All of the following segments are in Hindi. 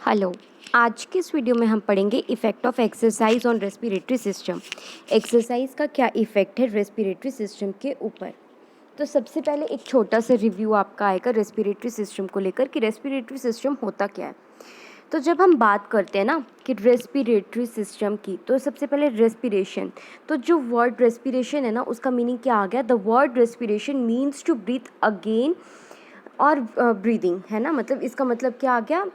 हेलो। आज के इस वीडियो में हम पढ़ेंगे effect of exercise on respiratory system. Exercise का क्या इफ़ेक्ट है रेस्पिरेटरी सिस्टम के ऊपर। तो सबसे पहले एक छोटा सा रिव्यू आपका आएगा रेस्पिरेटरी सिस्टम को लेकर कि रेस्पिरेटरी सिस्टम होता क्या है। तो जब हम बात करते हैं ना कि रेस्पिरेटरी सिस्टम की, तो सबसे पहले रेस्पिरेशन। तो जो वर्ड रेस्पिरेशन है ना, उसका मीनिंग क्या आ गया। The word respiration means to breathe again और ब्रीदिंग है ना, मतलब इसका मतलब क्या आ गया,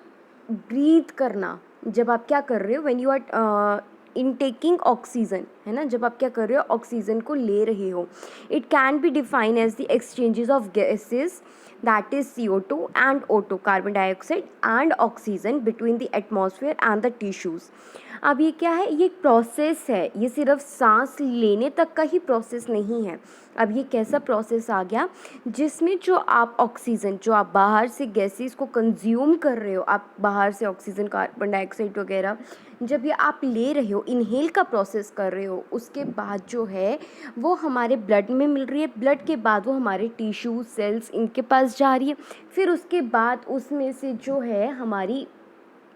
ब्रीथ करना। जब आप क्या कर रहे हो, व्हेन यू आर इनटेकिंग ऑक्सीजन, है ना, जब आप क्या कर रहे हो, ऑक्सीजन को ले रहे हो। It can be define as the exchanges of gases, that is CO2 and O2, carbon dioxide and oxygen, between the atmosphere and the tissues. अब ये क्या है, ये प्रोसेस है, ये सिर्फ सांस लेने तक का ही प्रोसेस नहीं है। अब ये कैसा प्रोसेस आ गया जिसमें जो आप ऑक्सीजन, जो आप बाहर से गैसेस को कंज्यूम कर रहे हो, आप बाहर से ऑक्सीजन, कार्बन डाइऑक्साइड वगैरह, जब ये आप ले रहे हो, इनहेल का प्रोसेस कर रहे हो, उसके बाद जो है वो हमारे ब्लड में मिल रही है। ब्लड के बाद वो हमारे टिश्यू, सेल्स, इनके पास जा रही है। फिर उसके बाद उसमें से जो है हमारी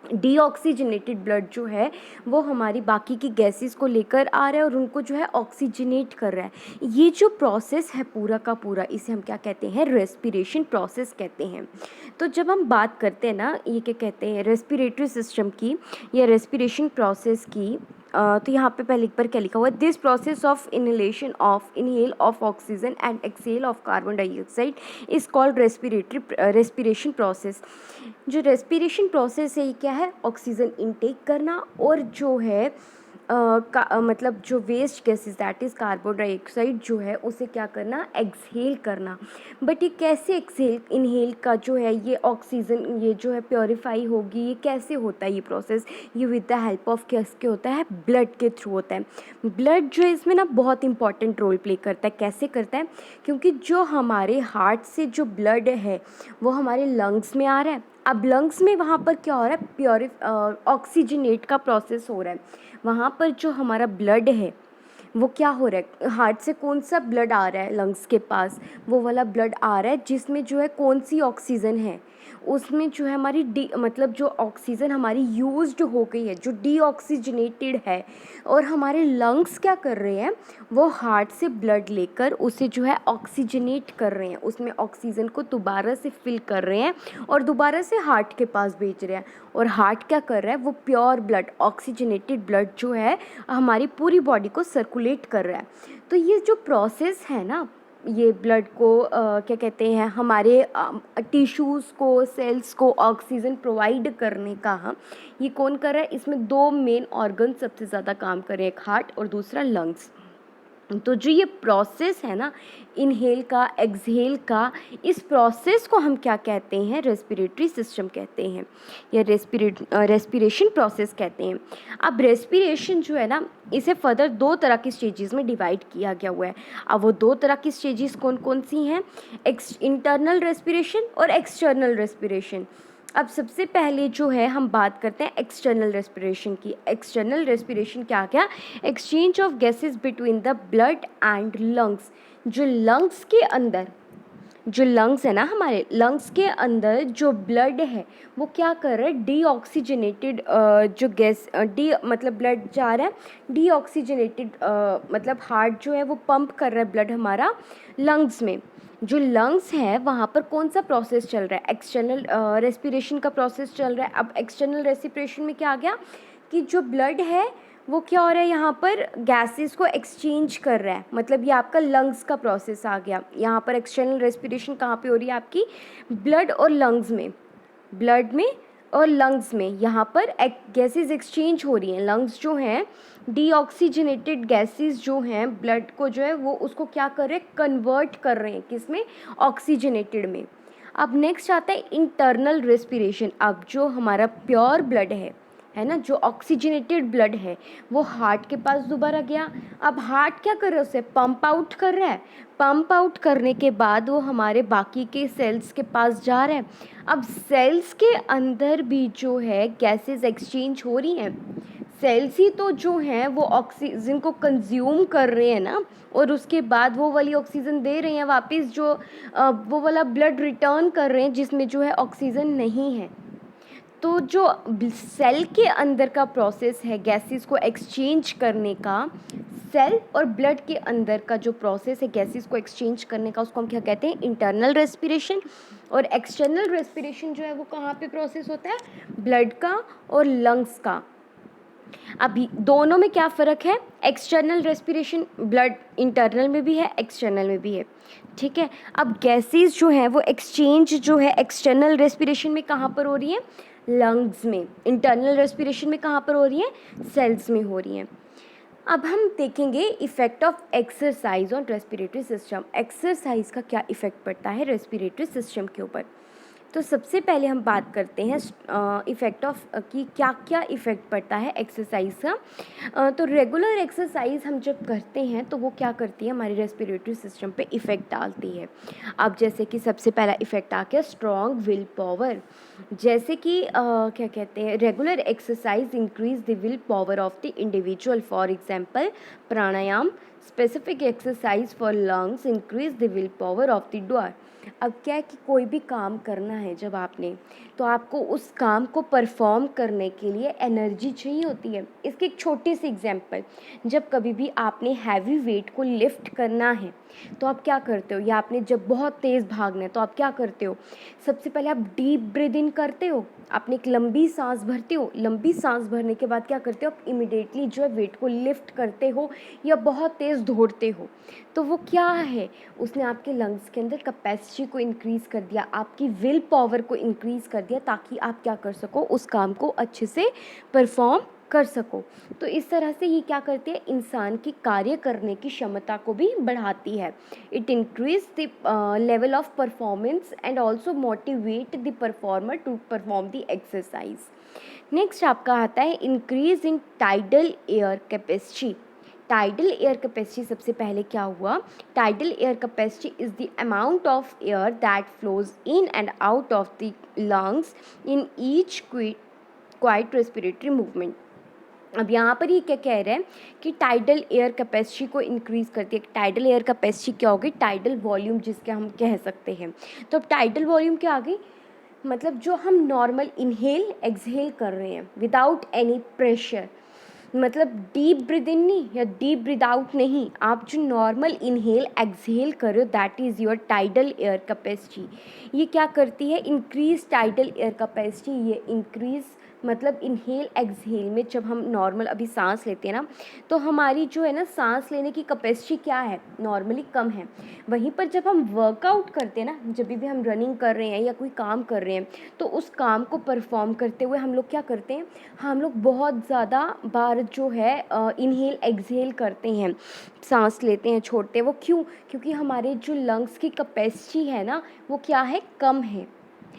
डीऑक्सीजनेटेड ब्लड जो है वो हमारी बाकी की गैसेस को लेकर आ रहा है और उनको जो है ऑक्सीजनेट कर रहा है। ये जो प्रोसेस है पूरा का पूरा, इसे हम क्या कहते हैं, रेस्पिरेशन प्रोसेस कहते हैं। तो जब हम बात करते हैं ना, ये क्या कहते हैं, रेस्पिरेटरी सिस्टम की या रेस्पिरेशन प्रोसेस की, तो यहाँ पे पहले एक बार क्या लिखा हुआ है, this process of inhale of oxygen and exhale of carbon dioxide is called respiration process. जो रेस्पिरेशन प्रोसेस है ये क्या है, ऑक्सीजन इनटेक करना और जो है मतलब जो waste gases, that is carbon dioxide, जो है उसे क्या करना, एक्सहेल करना। बट ये कैसे एक्सहेल इनहेल का जो है ये ऑक्सीजन, ये जो है प्योरीफाई होगी, ये कैसे होता है ये प्रोसेस, ये विद द हेल्प ऑफ किसके होता है, ब्लड के थ्रू होता है। ब्लड जो है इसमें ना बहुत इंपॉर्टेंट रोल प्ले करता है। कैसे करता है, क्योंकि जो हमारे हार्ट से जो ब्लड है वो हमारे लंग्स में आ रहा है। अब लंग्स में वहाँ पर क्या हो रहा है, ऑक्सीजनेट का प्रोसेस हो रहा है। वहाँ पर जो हमारा ब्लड है वो क्या हो रहा है, हार्ट से कौन सा ब्लड आ रहा है लंग्स के पास, वो वाला ब्लड आ रहा है जिसमें जो है कौन सी ऑक्सीजन है, उसमें जो है हमारी मतलब जो ऑक्सीजन हमारी यूज्ड हो गई है, जो डीऑक्सीजनेटेड है, और हमारे लंग्स क्या कर रहे हैं, वो हार्ट से ब्लड लेकर उसे जो है ऑक्सीजनेट कर रहे हैं, उसमें ऑक्सीजन को दोबारा से फिल कर रहे हैं और दोबारा से हार्ट के पास भेज रहे हैं। और हार्ट क्या कर रहा है, वो प्योर ब्लड, ऑक्सीजनेटेड ब्लड जो है हमारी पूरी बॉडी को सर्कुलेट कर रहा है। तो ये जो प्रोसेस है ना, ये ब्लड को क्या कहते हैं, हमारे टिश्यूज़ को, सेल्स को ऑक्सीजन प्रोवाइड करने का, ये कौन कर रहा है, इसमें दो मेन ऑर्गन सबसे ज़्यादा काम कर रहे हैं, एक हार्ट और दूसरा लंग्स। तो जो ये प्रोसेस है ना, इनहेल का, एक्सहेल का, इस प्रोसेस को हम क्या कहते हैं, रेस्पिरेटरी सिस्टम कहते हैं या रेस्पिरेशन प्रोसेस कहते हैं। अब रेस्पिरेशन जो है ना, इसे फर्दर दो तरह की स्टेजेस में डिवाइड किया गया हुआ है। अब वो दो तरह की स्टेजेस कौन कौन सी हैं, इंटरनल रेस्पिरेशन और एक्सटर्नल रेस्पिरेशन। अब सबसे पहले जो है हम बात करते हैं एक्सटर्नल रेस्पिरेशन की। एक्सटर्नल रेस्पिरेशन क्या क्या, exchange of gases between the blood and lungs. जो लंग्स के अंदर, जो लंग्स है ना, हमारे लंग्स के अंदर जो ब्लड है वो क्या कर रहा है, डीऑक्सीजनेटेड जो गैस, मतलब ब्लड जा रहा है डीऑक्सीजनेटेड, मतलब हार्ट जो है वो पंप कर रहा है ब्लड हमारा लंग्स में। जो लंग्स है वहाँ पर कौन सा प्रोसेस चल रहा है, एक्सटर्नल रेस्पिरेशन का प्रोसेस चल रहा है। अब एक्सटर्नल रेस्पिरेशन में क्या आ गया कि जो ब्लड है वो क्या हो रहा है, यहाँ पर गैसेस को एक्सचेंज कर रहा है, मतलब ये आपका लंग्स का प्रोसेस आ गया। यहाँ पर एक्सटर्नल रेस्पिरेशन कहाँ पे हो रही है, आपकी ब्लड और लंग्स में, ब्लड में और लंग्स में, यहाँ पर गैसेस एक्सचेंज हो रही हैं। लंग्स जो हैं डीऑक्सीजनेटेड गैसेस जो हैं, ब्लड को जो है वो उसको क्या कर रहे हैं, कन्वर्ट कर रहे हैं किस में, ऑक्सीजनेटेड में। अब नेक्स्ट आता है इंटरनल रेस्पिरेशन। अब जो हमारा प्योर ब्लड है ना, जो ऑक्सीजनेटेड ब्लड है वो हार्ट के पास दोबारा गया। अब हार्ट क्या कर रहा है, उसे पंप आउट कर रहा है। पंप आउट करने के बाद वो हमारे बाकी के सेल्स के पास जा रहा है। अब सेल्स के अंदर भी जो है गैसेस एक्सचेंज हो रही हैं। सेल्स ही तो जो हैं वो ऑक्सीजन को कंज्यूम कर रहे हैं ना, और उसके बाद वो वाली ऑक्सीजन दे रहे हैं वापस, जो वो वाला ब्लड रिटर्न कर रहे हैं जिसमें जो है ऑक्सीजन नहीं है। तो जो सेल के अंदर का प्रोसेस है गैसेस को एक्सचेंज करने का, सेल और ब्लड के अंदर का जो प्रोसेस है गैसेस को एक्सचेंज करने का, उसको हम क्या कहते हैं, इंटरनल रेस्पिरेशन। और एक्सटर्नल रेस्पिरेशन जो है वो कहाँ पे प्रोसेस होता है, ब्लड का और लंग्स का। अभी दोनों में क्या फ़र्क है, एक्सटर्नल रेस्पिरेशन ब्लड इंटरनल में भी है, एक्सटर्नल में भी है, ठीक है। अब गैसेस जो है वो एक्सचेंज जो है एक्सटर्नल रेस्पिरेशन में कहाँ पर हो रही है, लंग्स में। इंटरनल रेस्पिरेशन में कहाँ पर हो रही है, सेल्स में हो रही हैं। अब हम देखेंगे effect of exercise on respiratory system. Exercise का क्या इफ़ेक्ट पड़ता है रेस्पिरेटरी सिस्टम के ऊपर। तो सबसे पहले हम बात करते हैं इफ़ेक्ट ऑफ कि क्या क्या इफ़ेक्ट पड़ता है एक्सरसाइज का। तो रेगुलर एक्सरसाइज हम जब करते हैं तो वो क्या करती है, हमारे रेस्पिरेटरी सिस्टम पे इफ़ेक्ट डालती है। अब जैसे कि सबसे पहला इफ़ेक्ट आ गया स्ट्रॉन्ग विल पावर। जैसे कि क्या कहते हैं, regular exercise increase the will power of the individual. For example pranayama, specific exercise for lungs increase the will power of the doer. अब क्या है कि कोई भी काम करना है जब आपने, तो आपको उस काम को परफॉर्म करने के लिए एनर्जी चाहिए होती है। इसकी एक छोटी सी एग्जांपल, जब कभी भी आपने हैवी वेट को लिफ्ट करना है तो आप क्या करते हो, या आपने जब बहुत तेज़ भागना है तो आप क्या करते हो, सबसे पहले आप डीप ब्रीद इन करते हो, आपने एक लंबी सांस भरते हो, लंबी सांस भरने के बाद क्या करते हो, आप इमिडिएटली जो है वेट को लिफ्ट करते हो या बहुत तेज़ दौड़ते हो। तो वो क्या है, उसने आपके लंग्स के अंदर कैपेसिटी को इंक्रीज़ कर दिया, आपकी विल पावर को इंक्रीज़ कर दिया, ताकि आप क्या कर सको, उस काम को अच्छे से परफॉर्म कर सको। तो इस तरह से ये क्या करती है, इंसान की कार्य करने की क्षमता को भी बढ़ाती है। It increase the level of performance and also motivate the performer to perform the exercise. Next आपका आता है increase in tidal air capacity. Tidal air capacity सबसे पहले क्या हुआ, tidal air capacity is the amount of air that flows in and out of the lungs in each quiet respiratory movement. अब यहाँ पर ये क्या कह रहे हैं कि टाइडल एयर कैपेसिटी को इंक्रीज़ करती है। टाइडल एयर कैपेसिटी क्या होगी, टाइडल वॉल्यूम जिसके हम कह सकते हैं। तो अब टाइडल वॉल्यूम क्या आ गई, मतलब जो हम नॉर्मल इनहेल एक्सहेल कर रहे हैं विदाउट एनी प्रेशर, मतलब डीप ब्रीद इन नहीं या डीप ब्रीद आउट नहीं, आप जो नॉर्मल इनहेल एक्सहेल कर रहे हो that is your tidal air capacity. ये क्या करती है, इंक्रीज टाइडल एयर कैपेसिटी। ये इंक्रीज मतलब इनहेल एक्सहेल में जब हम नॉर्मल अभी सांस लेते हैं ना, तो हमारी जो है ना सांस लेने की कैपेसिटी क्या है, नॉर्मली कम है। वहीं पर जब हम वर्कआउट करते हैं ना, जब भी हम रनिंग कर रहे हैं या कोई काम कर रहे हैं, तो उस काम को परफॉर्म करते हुए हम लोग क्या करते हैं, हम लोग बहुत ज़्यादा बार जो है इनहेल एक्सहेल करते हैं, सांस लेते हैं, छोड़ते हैं। वो क्यों, क्योंकि हमारे जो लंग्स की कैपेसिटी है ना वो क्या है, कम है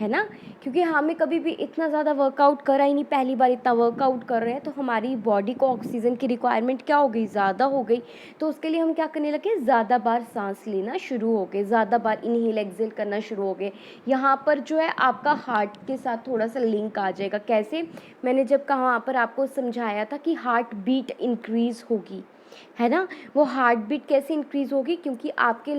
ना। क्योंकि हमें कभी भी इतना ज़्यादा वर्कआउट करा ही नहीं, पहली बार इतना वर्कआउट कर रहे हैं, तो हमारी बॉडी को ऑक्सीजन की रिक्वायरमेंट क्या हो गई, ज़्यादा हो गई। तो उसके लिए हम क्या करने लगे, ज़्यादा बार सांस लेना शुरू हो गए, ज़्यादा बार इनहेल एक्सहेल करना शुरू हो गए। यहाँ पर जो है आपका हार्ट के साथ थोड़ा सा लिंक आ जाएगा। कैसे, मैंने जब कहा वहाँ पर आपको समझाया था कि हार्ट बीट इंक्रीज़ होगी, है ना। वो हार्ट बीट कैसे इंक्रीज़ होगी, क्योंकि आपके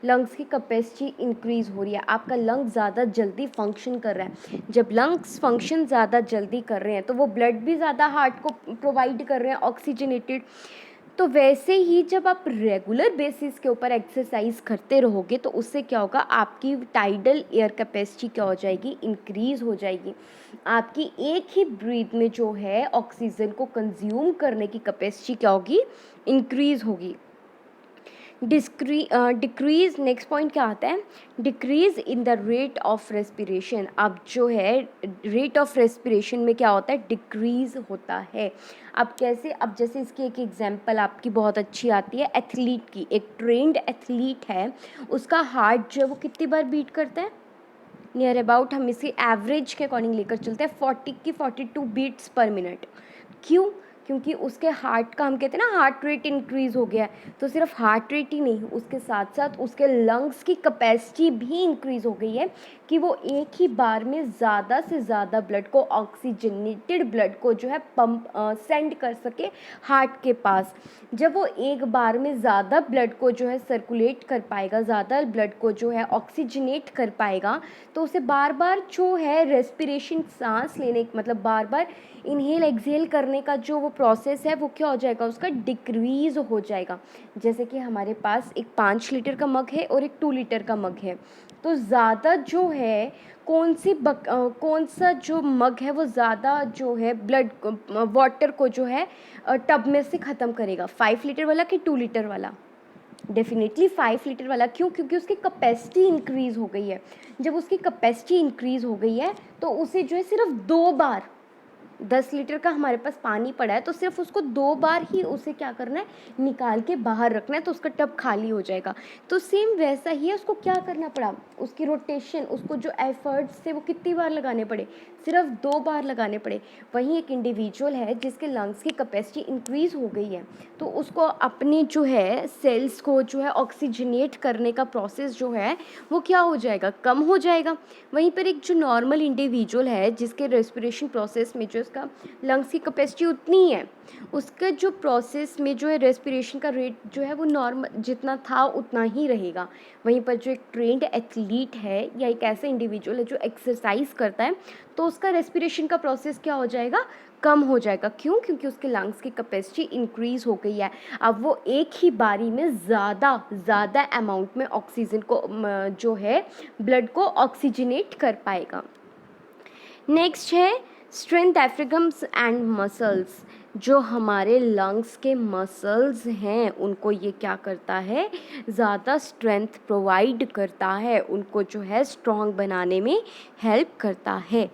लंग्स की कैपेसिटी इंक्रीज़ हो रही है, आपका लंग ज़्यादा जल्दी फंक्शन कर रहा है। जब लंग्स फंक्शन ज़्यादा जल्दी कर रहे हैं तो वो ब्लड भी ज़्यादा हार्ट को प्रोवाइड कर रहे हैं ऑक्सीजनेटेड। तो वैसे ही जब आप रेगुलर बेसिस के ऊपर एक्सरसाइज करते रहोगे तो उससे क्या होगा, आपकी टाइडल एयर कैपेसिटी क्या हो जाएगी, इंक्रीज़ हो जाएगी। आपकी एक ही ब्रीथ में जो है ऑक्सीजन को कंज्यूम करने की कैपेसिटी क्या होगी, इंक्रीज़ होगी। डिक्रीज, नेक्स्ट पॉइंट क्या आता है, decrease in the rate of respiration. अब जो है रेट ऑफ रेस्पिरेशन में क्या होता है, डिक्रीज होता है। अब कैसे, अब जैसे इसकी एक एग्जांपल आपकी बहुत अच्छी आती है एथलीट की। एक ट्रेंड एथलीट है, उसका हार्ट जो है वो कितनी बार बीट करता है, नियर अबाउट हम इसकी एवरेज के अकॉर्डिंग लेकर चलते हैं 40 की 42 बीट्स पर मिनट। क्यों, क्योंकि उसके हार्ट का, हम कहते हैं ना, हार्ट रेट इंक्रीज़ हो गया है। तो सिर्फ हार्ट रेट ही नहीं, उसके साथ साथ उसके लंग्स की कैपेसिटी भी इंक्रीज़ हो गई है कि वो एक ही बार में ज़्यादा से ज़्यादा ब्लड को, ऑक्सीजनेटेड ब्लड को जो है पंप सेंड कर सके हार्ट के पास। जब वो एक बार में ज़्यादा ब्लड को जो है सर्कुलेट कर पाएगा, ज़्यादा ब्लड को जो है ऑक्सीजनेट कर पाएगा, तो उसे बार बार जो है रेस्पिरेशन, सांस लेने, मतलब बार बार इनहेल एक्सहेल करने का जो वो प्रोसेस है वो क्या हो जाएगा, उसका डिक्रीज़ हो जाएगा। जैसे कि हमारे पास एक 5 लीटर का मग है और एक 2 लीटर का मग है, तो ज़्यादा जो है कौन सा जो मग है वो ज़्यादा जो है ब्लड वाटर को जो है टब में से ख़त्म करेगा, 5 लीटर वाला कि 2 लीटर वाला? डेफिनेटली 5 लीटर वाला। क्यों? क्योंकि उसकी कैपेसिटी इंक्रीज़ हो गई है। जब उसकी कैपेसिटी इंक्रीज़ हो गई है तो उसे जो है सिर्फ 2 बार, 10 लीटर का हमारे पास पानी पड़ा है तो सिर्फ उसको 2 बार ही उसे क्या करना है, निकाल के बाहर रखना है, तो उसका टब खाली हो जाएगा। तो सेम वैसा ही है, उसको क्या करना पड़ा, उसकी रोटेशन, उसको जो एफर्ट्स थे वो कितनी बार लगाने पड़े, सिर्फ 2 बार लगाने पड़े। वहीं एक इंडिविजुअल है जिसके लंग्स की कैपेसिटी इंक्रीज़ हो गई है, तो उसको अपनी जो है सेल्स को जो है ऑक्सीजनेट करने का प्रोसेस जो है वो क्या हो जाएगा, कम हो जाएगा। वहीं पर एक जो नॉर्मल इंडिविजुअल है जिसके रेस्पिरेशन प्रोसेस में जो उसका लंग्स की कैपेसिटी उतनी ही है, उसका जो प्रोसेस में जो है रेस्पिरेशन का रेट जो है वो नॉर्मल जितना था उतना ही रहेगा। वहीं पर जो एक ट्रेंड एथलीट है या एक ऐसा इंडिविजुअल है जो एक्सरसाइज करता है, तो उसका रेस्पिरेशन का प्रोसेस क्या हो जाएगा, कम हो जाएगा। क्यों? क्योंकि उसके लंग्स की कैपेसिटी इंक्रीज़ हो गई है। अब वो एक ही बारी में ज़्यादा अमाउंट में ऑक्सीजन को जो है ब्लड को ऑक्सीजनेट कर पाएगा। नेक्स्ट है स्ट्रेंथ डायफ्रागम्स एंड मसल्स। जो हमारे लंग्स के मसल्स हैं उनको ये क्या करता है, ज़्यादा स्ट्रेंथ प्रोवाइड करता है, उनको जो है स्ट्रॉन्ग बनाने में हेल्प करता है।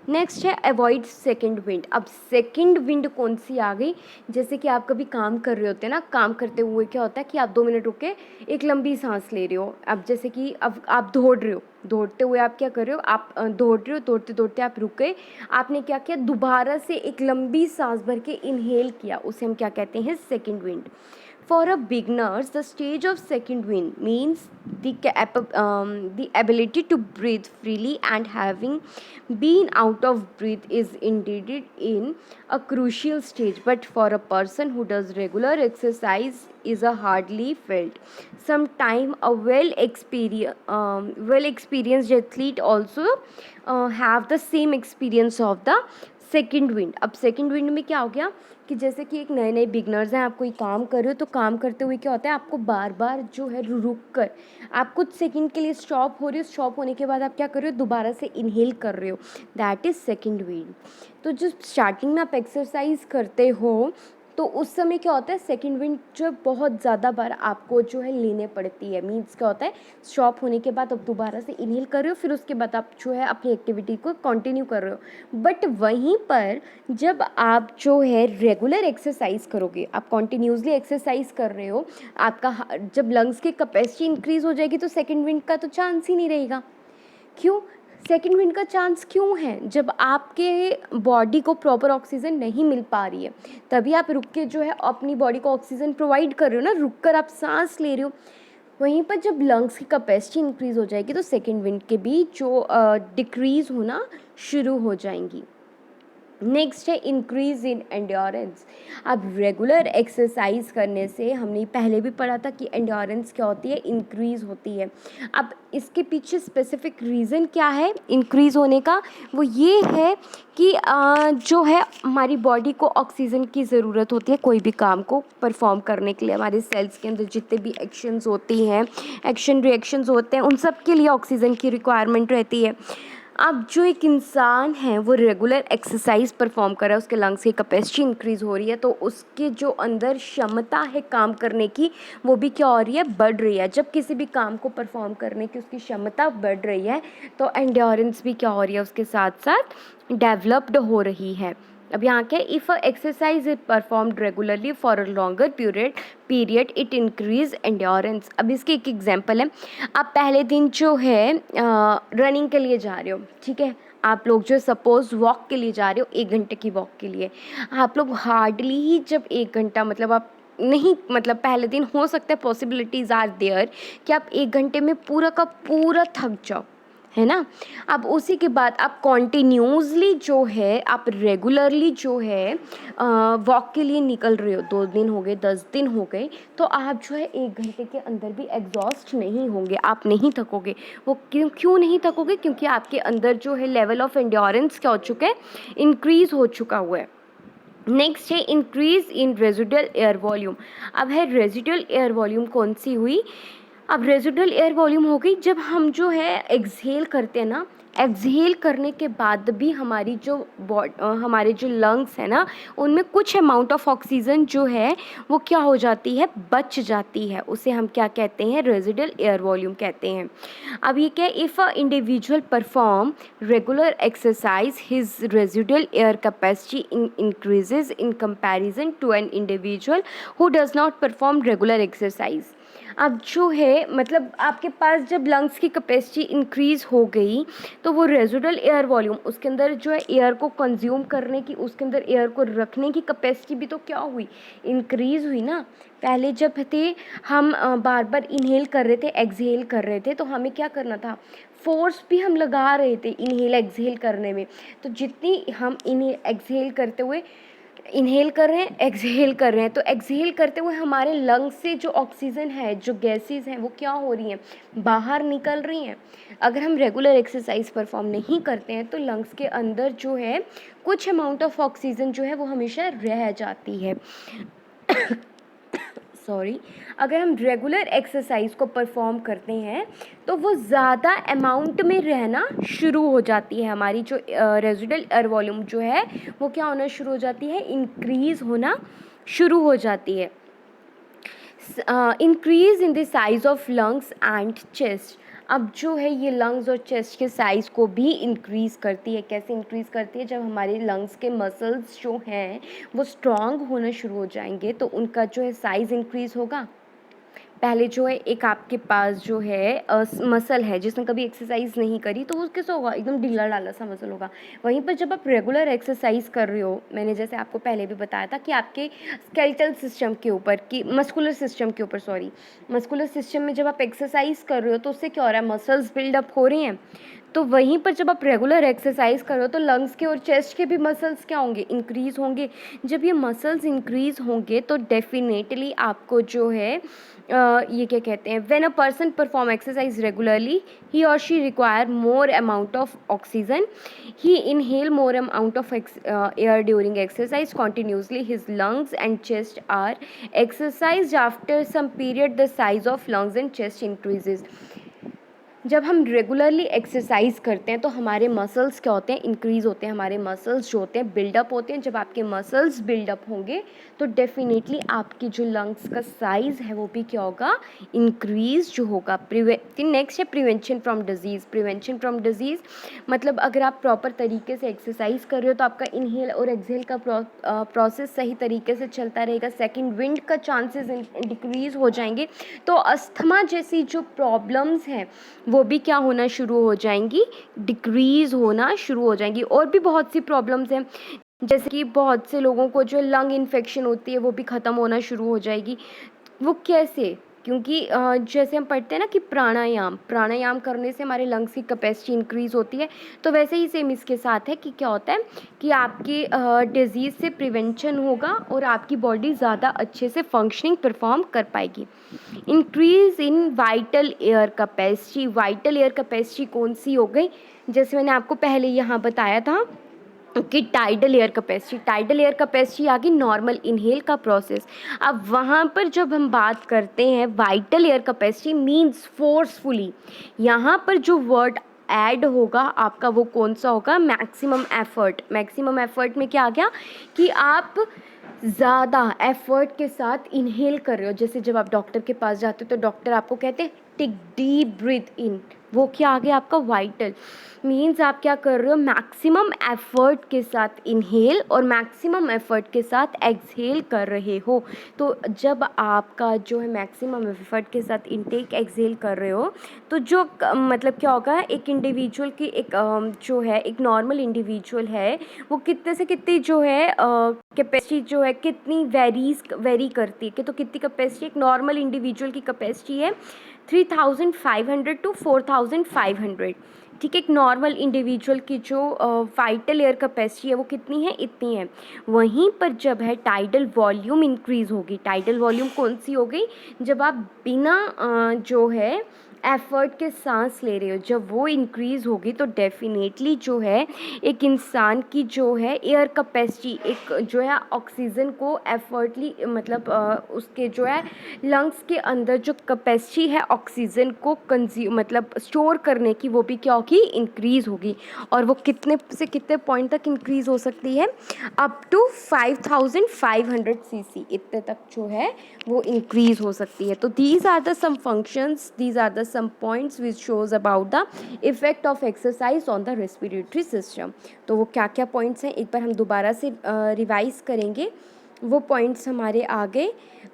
नेक्स्ट है अवॉइड सेकेंड विंड। अब सेकेंड विंड कौन सी आ गई, जैसे कि आप कभी काम कर रहे होते हैं ना, काम करते हुए क्या होता है कि आप 2 मिनट रुक के एक लंबी सांस ले रहे हो। अब जैसे कि अब आप दौड़ रहे हो, दौड़ते हुए आप क्या कर रहे हो, आप दौड़ रहे हो, दौड़ते दौड़ते आप रुक गए, आपने क्या किया, दोबारा से एक लंबी सांस भर के इनहेल किया, उसे हम क्या कहते हैं, second wind. For a beginners, the stage of second wind means the ability to breathe freely, and having been out of breath is indeed in a crucial stage. But for a person who does regular exercise is a hardly felt. Sometime a well experienced athlete also have the same experience of the second wind. अब सेकेंड विंड में क्या हो गया कि जैसे कि एक नए नए बिगनर्स हैं, आप कोई काम कर रहे हो, तो काम करते हुए क्या होता है, आपको बार बार जो है रुक कर आप कुछ सेकंड के लिए स्टॉप हो रहे हो, स्टॉप होने के बाद आप क्या कर रहे हो, दोबारा से इनहेल कर रहे हो, दैट इज़ सेकेंड विंड। तो जब स्टार्टिंग में आप एक्सरसाइज करते हो तो उस समय क्या होता है, सेकेंड विंड जो बहुत ज़्यादा बार आपको जो है लेने पड़ती है। मीन्स क्या होता है, स्टॉप होने के बाद आप दोबारा से इनहेल कर रहे हो, फिर उसके बाद आप जो है अपनी एक्टिविटी को कंटिन्यू कर रहे हो। बट वहीं पर जब आप जो है रेगुलर एक्सरसाइज करोगे, आप कंटिन्यूसली एक्सरसाइज कर रहे हो, आपका जब लंग्स की कैपेसिटी इंक्रीज़ हो जाएगी तो सेकेंड विंड का तो चांस ही नहीं रहेगा। क्यों सेकेंड विंड का चांस क्यों है, जब आपके बॉडी को प्रॉपर ऑक्सीजन नहीं मिल पा रही है, तभी आप रुक के जो है अपनी बॉडी को ऑक्सीजन प्रोवाइड कर रहे हो ना, रुक कर आप सांस ले रहे हो। वहीं पर जब लंग्स की कैपेसिटी इंक्रीज़ हो जाएगी तो सेकेंड विंड के भी जो डिक्रीज़ होना शुरू हो जाएंगी। नेक्स्ट है इंक्रीज़ इन एंड्योरेंस। अब रेगुलर एक्सरसाइज करने से, हमने पहले भी पढ़ा था कि एंड्योरेंस क्या होती है, इंक्रीज़ होती है। अब इसके पीछे स्पेसिफिक रीज़न क्या है इंक्रीज़ होने का, वो ये है कि जो है हमारी बॉडी को ऑक्सीजन की ज़रूरत होती है कोई भी काम को परफॉर्म करने के लिए। हमारे सेल्स के अंदर जितने भी एक्शंस होती हैं, एक्शन रिएक्शंस होते हैं, उन सब के लिए ऑक्सीजन की रिक्वायरमेंट रहती है। अब जो एक इंसान है वो रेगुलर एक्सरसाइज परफॉर्म कर रहा है, उसके लंग्स की कैपेसिटी इंक्रीज़ हो रही है, तो उसके जो अंदर क्षमता है काम करने की वो भी क्या हो रही है, बढ़ रही है। जब किसी भी काम को परफॉर्म करने की उसकी क्षमता बढ़ रही है तो एंड्योरेंस भी क्या हो रही है, उसके साथ साथ डेवलप्ड हो रही है। अब यहाँ क्या, if a exercise is performed regularly for a longer period it increase endurance. अब इसकी एक एग्जांपल है, आप पहले दिन जो है रनिंग के लिए जा रहे हो, ठीक है, आप लोग जो सपोज़ वॉक के लिए जा रहे हो, 1 घंटे की वॉक के लिए, आप लोग हार्डली ही जब 1 घंटा मतलब आप नहीं मतलब पहले दिन हो सकता है पॉसिबिलिटीज़ आर देयर कि आप 1 घंटे में पूरा का पूरा थक जाओ, है ना? अब उसी के बाद आप कॉन्टिन्यूसली जो है आप रेगुलरली जो है वॉक के लिए निकल रहे हो, 2 दिन हो गए, 10 दिन हो गए, तो आप जो है 1 घंटे के अंदर भी एग्ज़ॉस्ट नहीं होंगे, आप नहीं थकोगे। वो क्यों नहीं थकोगे? क्योंकि आपके अंदर जो है लेवल ऑफ एंड्योरेंस क्या हो चुका है, इंक्रीज़ हो चुका हुआ है। नेक्स्ट है इंक्रीज इन रेजिडुअल एयर वॉल्यूम। अब है रेजिडुअल एयर वॉल्यूम कौन सी हुई? अब रेजिडुअल एयर वॉल्यूम हो गई जब हम जो है एक्सहेल करते हैं ना, एक्सहेल करने के बाद भी हमारी जो हमारे जो लंग्स है ना, उनमें कुछ अमाउंट ऑफ ऑक्सीजन जो है वो क्या हो जाती है, बच जाती है। उसे हम क्या कहते हैं, रेजिडुअल एयर वॉल्यूम कहते हैं। अब ये क्या, if a individual perform regular exercise his residual air capacity increases in comparison to an individual who does not perform regular exercise. अब जो है मतलब आपके पास जब लंग्स की कैपेसिटी इंक्रीज़ हो गई तो वो रेजिडुअल एयर वॉल्यूम, उसके अंदर जो है एयर को कंज्यूम करने की, उसके अंदर एयर को रखने की कैपेसिटी भी तो क्या हुई, इंक्रीज़ हुई ना। पहले जब थे हम बार बार इनहेल कर रहे थे, एक्सहेल कर रहे थे, तो हमें क्या करना था, फोर्स भी हम लगा रहे थे इनहेल एक्सहेल करने में। तो जितनी हम इनहेल एक्सहेल करते हुए इनहेल कर रहे हैं, एक्सहेल कर रहे हैं, तो एक्सहेल करते हुए हमारे लंग्स से जो ऑक्सीजन है, जो गैसेस हैं, वो क्या हो रही हैं, बाहर निकल रही हैं। अगर हम रेगुलर एक्सरसाइज परफॉर्म नहीं करते हैं तो लंग्स के अंदर जो है कुछ अमाउंट ऑफ ऑक्सीजन जो है वो हमेशा रह जाती है। सॉरी, अगर हम रेगुलर एक्सरसाइज को परफॉर्म करते हैं तो वो ज़्यादा अमाउंट में रहना शुरू हो जाती है। हमारी जो रेजिडुअल एयर वॉल्यूम जो है वो क्या होना शुरू हो जाती है, इंक्रीज़ होना शुरू हो जाती है। Increase in the size of lungs and chest. अब जो है ये लंग्स और चेस्ट के साइज़ को भी इंक्रीज़ करती है। कैसे इंक्रीज़ करती है, जब हमारे लंग्स के मसल्स जो हैं वो स्ट्रॉन्ग होना शुरू हो जाएंगे तो उनका जो है साइज़ इंक्रीज़ होगा। पहले जो है एक आपके पास जो है मसल है जिसने कभी एक्सरसाइज नहीं करी तो वो कैसा होगा, एकदम ढीला ढाला सा मसल होगा। वहीं पर जब आप रेगुलर एक्सरसाइज कर रहे हो, मैंने जैसे आपको पहले भी बताया था कि आपके स्केलेटल सिस्टम के ऊपर, कि मस्कुलर सिस्टम के ऊपर, सॉरी, मस्कुलर सिस्टम में जब आप एक्सरसाइज कर रहे हो तो उससे क्या हो रहा है, मसल्स बिल्डअप हो रही हैं। तो वहीं पर जब आप रेगुलर एक्सरसाइज करो तो लंग्स के और चेस्ट के भी मसल्स क्या होंगे, इंक्रीज़ होंगे। जब ये मसल्स इंक्रीज़ होंगे तो डेफिनेटली आपको जो है ये क्या कहते हैं, when a person perform exercise regularly he और she require more amount of oxygen, he inhale more amount of air during exercise continuously. His lungs and chest are exercised. After some period the size of lungs and chest increases. जब हम रेगुलरली एक्सरसाइज करते हैं तो हमारे मसल्स क्या होते हैं, इंक्रीज़ होते हैं। हमारे मसल्स जो होते हैं बिल्डअप होते हैं। जब आपके मसल्स बिल्डअप होंगे तो डेफिनेटली आपकी जो लंग्स का साइज़ है वो भी क्या होगा, इंक्रीज जो होगा। नेक्स्ट है prevention from disease. Prevention from disease मतलब अगर आप प्रॉपर तरीके से एक्सरसाइज कर रहे हो तो आपका इनहेल और एक्सहेल का प्रोसेस सही तरीके से चलता रहेगा। सेकेंड विंड का चांसेस डिक्रीज़ हो जाएंगे। तो अस्थमा जैसी जो प्रॉब्लम्स हैं वो भी क्या होना शुरू हो जाएंगी, डिक्रीज़ होना शुरू हो जाएंगी। और भी बहुत सी प्रॉब्लम्स हैं, जैसे कि बहुत से लोगों को जो लंग इन्फेक्शन होती है वो भी ख़त्म होना शुरू हो जाएगी। वो कैसे, क्योंकि जैसे हम पढ़ते हैं ना कि प्राणायाम करने से हमारे लंग्स की कैपेसिटी इंक्रीज़ होती है, तो वैसे ही सेम इसके साथ है कि क्या होता है कि आपकी डिज़ीज़ से प्रिवेंशन होगा और आपकी बॉडी ज़्यादा अच्छे से फंक्शनिंग परफॉर्म कर पाएगी। Increase in vital air capacity. Vital air capacity कौन सी हो गई, जैसे मैंने आपको पहले यहाँ बताया था कि टाइडल एयर कैपेसिटी आ गई नॉर्मल इनहेल का प्रोसेस। अब वहाँ पर जब हम बात करते हैं vital air capacity means forcefully, यहाँ पर जो वर्ड ऐड होगा आपका वो कौन सा होगा, मैक्सिमम एफर्ट। मैक्सिमम एफर्ट में क्या आ गया कि आप ज़्यादा एफर्ट के साथ इनहेल कर रहे हो। जैसे जब आप डॉक्टर के पास जाते हो तो डॉक्टर आपको कहते हैं टेक डीप ब्रीथ इन, वो क्या आ गया आपका वाइटल, मीन्स आप क्या कर रहे हो, मैक्सिमम एफर्ट के साथ इनहेल और मैक्सिमम एफर्ट के साथ एक्सहेल कर रहे हो। तो जब आपका जो है मैक्सिमम एफर्ट के साथ इनटेक एक्सहेल कर रहे हो तो जो मतलब क्या होगा, एक इंडिविजुअल की एक जो है एक नॉर्मल इंडिविजुअल है वो कितने से कितनी जो है कैपेसिटी जो है कितनी वेरी करती है कि, तो कितनी कैपेसिटी एक नॉर्मल इंडिविजुअल की कैपेसिटी है 3500 टू 4500। ठीक है, एक नॉर्मल इंडिविजुअल की जो वाइटल एयर कैपेसिटी है वो कितनी है, इतनी है। वहीं पर जब है टाइडल वॉल्यूम इंक्रीज़ होगी, टाइडल वॉल्यूम कौन सी हो गई, जब आप बिना जो है एफर्ट के सांस ले रहे हो, जब वो इंक्रीज़ होगी तो डेफिनेटली जो है एक इंसान की जो है एयर कैपेसिटी, एक जो है ऑक्सीजन को एफर्टली मतलब उसके जो है लंग्स के अंदर जो कैपेसिटी है ऑक्सीजन को कंज्यूम मतलब स्टोर करने की, वो भी क्या होगी, इंक्रीज़ होगी। और वो कितने से कितने पॉइंट तक इंक्रीज़ हो सकती है, अप टू 5500 सीसी, इतने तक जो है वो इंक्रीज़ हो सकती है। तो these are the some functions, these are the some points which shows about the effect of exercise on the respiratory system. तो वो क्या क्या पॉइंट्स हैं एक बार हम दोबारा से रिवाइज करेंगे। वो पॉइंट्स हमारे आगे,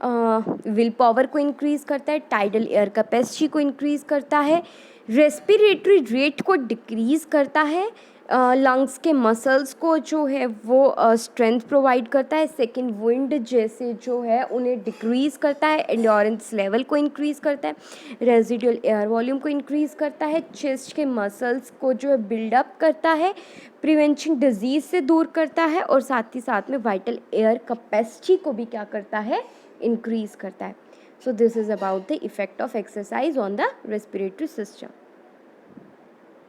विल पावर को इंक्रीज़ करता है, टाइडल एयर कैपेसिटी को इंक्रीज़ करता है, रेस्पिरेटरी रेट को डिक्रीज़ करता है, लंग्स के मसल्स को जो है वो स्ट्रेंथ प्रोवाइड करता है, सेकंड विंड जैसे जो है उन्हें डिक्रीज़ करता है, एंड्योरेंस लेवल को इंक्रीज़ करता है, रेजिडुअल एयर वॉल्यूम को इंक्रीज़ करता है, चेस्ट के मसल्स को जो है बिल्डअप करता है, प्रिवेंशन डिजीज़ से दूर करता है, और साथ ही साथ में वाइटल एयर कैपेसिटी को भी क्या करता है, इंक्रीज़ करता है। So this is about the effect of exercise on the respiratory system.